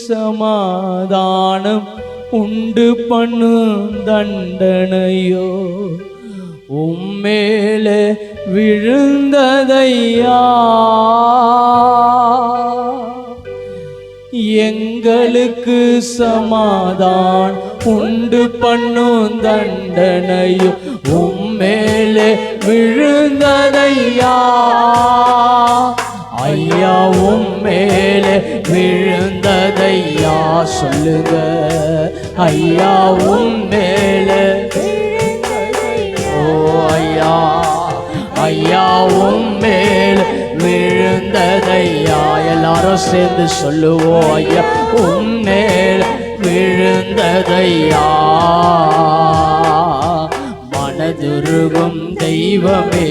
சமாதானம் உண்டு பண்ணும் தண்டனையோ உம்மேலே விழுந்ததையா. எங்களுக்கு சமாதானம் உண்டு பண்ணும் தண்டனையோ உம்மேலே விழுந்ததையா. ஐயா உம்மேலே விழுந்ததையா. சொல்லுங்க ஐயா உம்மேலே. ஓ ஐயா ஐயா உம்மேலே விழுந்ததையா. எல்லாரும் சேர்ந்து சொல்லுவோம் ஐயா உம்மேலே விழுந்ததையா. மனதுருகும் தெய்வமே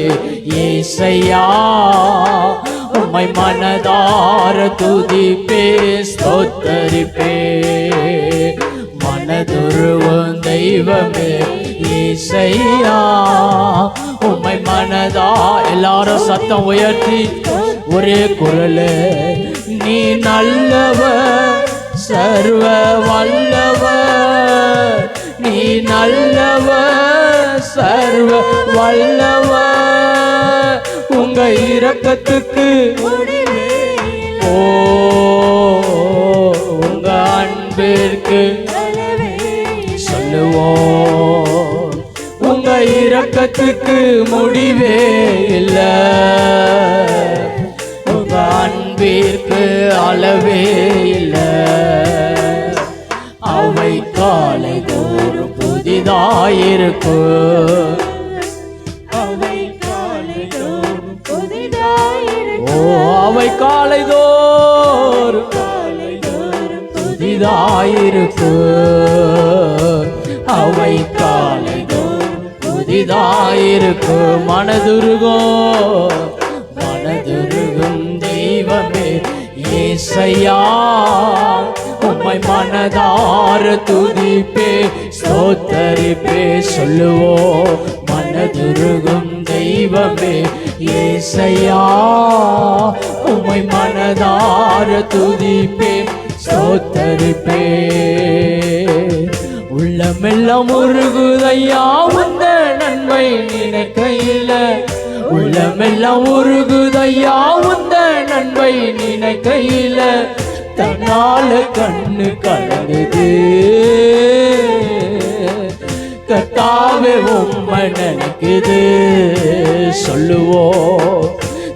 ஏசையா, உம்மை மனதார துதிப்பே ஸ்தோத்தரிப்பே. மனதுருகும் தெய்வமே ஏசையா, உம்மை மனதா. எல்லாரும் சத்தம் உயர்த்தி ஒரே குரல். நீ நல்லவர் சர்வ வல்லவர், நீ நல்லவர் சர்வ வல்லவர். உங்க இரக்கத்துக்கு ஓ உங்க அன்பிற்கு சொல்லுவோம். உங்க இரக்கத்துக்கு முடிவே இல்லை, உங்க அன்பிற்கு அளவே இல்லை. அவை காலை தோறும் புதிதாயிருக்கும், அவை காலை தோறும் புதிதாயிருக்கும். ஓ அவை காலை தோறும் புதிதாயிருக்கும், அவை காலை தோறும் புதிதாயிருக்கும். மனதுருகும் மனதுருகும் தெய்வமே ஏசையா, உம்மை மனதார துதிப்பே ஸ்தோத்தரிப்பே. சொல்லுவோம் மனதுருகும் தெய்வமே ஏசையா, உம்மை மனதார துதிப்பே ஸ்தோத்தரிப்பே. உள்ளமெல்லாம் உருகுதையா உந்த நன்மை நினைக்கையில, உள்ளமெல்லாம் உருகுதையா உந்த நன்மை நினைக்கையில. தன்னால கண்ணு கலங்குது கர்த்தாவே உம்மை நினைக்குது. சொல்லுவோம்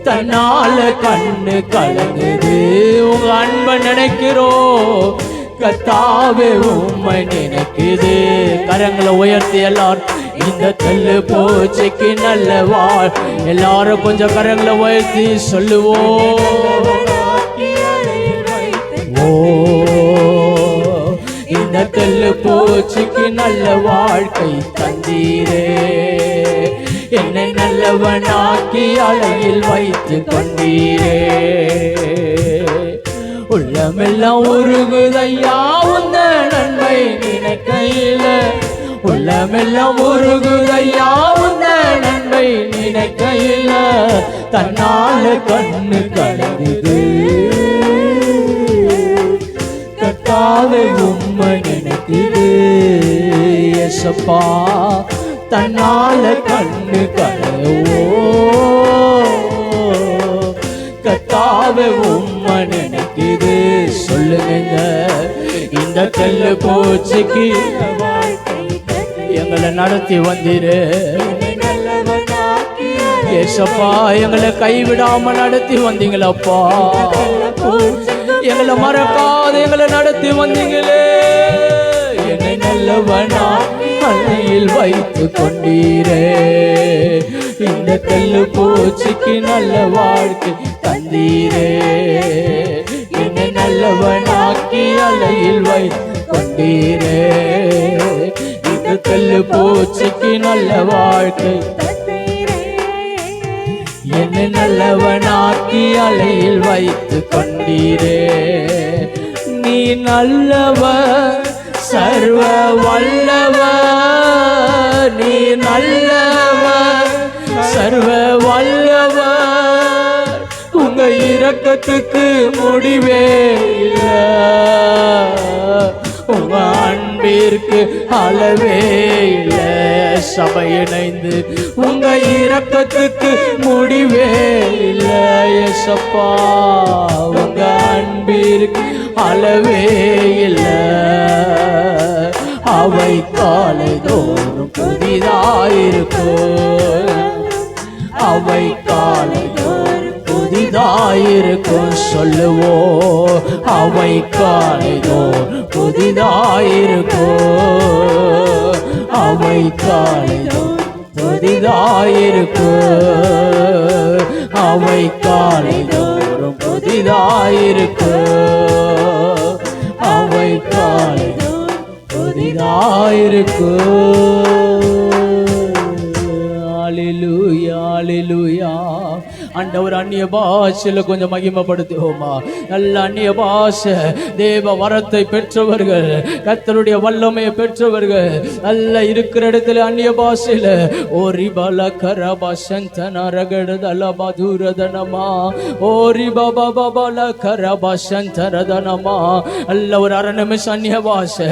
தன்னால கண்ணு கலங்குது. உங்க அன்பை நினைக்கிறோம் கர்த்தாவே உம்மை நினைக்குது. கரங்களை உயர்த்தி எல்லாரும் இந்த தெல்லு போச்சுக்கு நல்ல வாழ். எல்லாரும் கொஞ்சம் கரங்களை உயர்த்தி சொல்லுவோம். ஓ இந்த தெல்லு போச்சுக்கு நல்ல வாழ்க்கை தந்தீரே, என்னை நல்லவனாக்கி அலையில் வைத்து கொண்டீரே. உள்ளமெல்லாம் உருகுதையா உந்த நன்மை நினைக்கையில, உள்ளமெல்லாம் உருகுதையா உந்த நன்மை நினைக்கையில. தன்னால கண்ணு கலங்குது கர்த்தாவே உம்மை நினைக்குது. ஏசப்பா தன்னால கண்ணு கலவோ கர்த்தாவே உம்மை நினைக்குது. சொல்லுங்க இந்த கல்லு போச்சுக்கு எங்களை நடத்தி வந்திரு ஏசப்பா. எங்களை கைவிடாம நடத்தி வந்தீங்களப்பா, எங்களை மறக்காத எங்களை நடத்தி வந்தீங்களே. என்னை நல்லவனா அலையில் வைத்து கொண்டீரே, இந்த கல்லு போச்சுக்கு நல்ல வாழ்க்கை தந்தீரே. என்னை நல்லவனாக்கி அலையில் வைத்து கொண்டீரே, இந்த கல்லு போச்சுக்கு நல்ல வாழ்க்கை. என்னை நல்லவனாக்கி அலையில் வைத்து கொண்டீரே. நீ நல்லவர் சர்வ வல்லவர், நீ நல்லவர் சர்வ வல்லவர். உங்க இரக்கத்துக்கு முடிவே இல்லை. அளவே இல்லை. சபை இணைந்து உங்க இரக்கத்துக்கு முடிவே இல்லை. ஏசப்பா உங்க அன்பிற்கு அளவே இல்லை. அவை காலை தோறும் புதிதாயிருக்கும். அவை காலை தோறும் புதிதாயிருக்கும். சொல்லுவோம், அவை காலை தோறும் புதிதாயிருக்கும். அவை காலை தோறும் புதிதாயிருக்கும். அவை காலை தோறும் புதிதாயிருக்கும். அவை காலை புதிதாயிருக்கும். ஹல்லேலூயா, ஹல்லேலூயா. ஆண்டவர் அந்நிய பாஷையில கொஞ்சம் மகிமைப்படுத்துவோமா? நல்ல அந்நிய பாஷை தேவ வரத்தை பெற்றவர்கள், கர்த்தருடைய வல்லமையை பெற்றவர்கள், நல்ல இருக்கிற இடத்துல அந்நிய பாஷையில ஓரி பல கரபாசந்தன ரகடதல மதுரதனமா ஓரி பாபா பாபல கரபாசந்தரதனமா. நல்ல ஒரு அரை நிமிஷம் அந்நிய பாஷை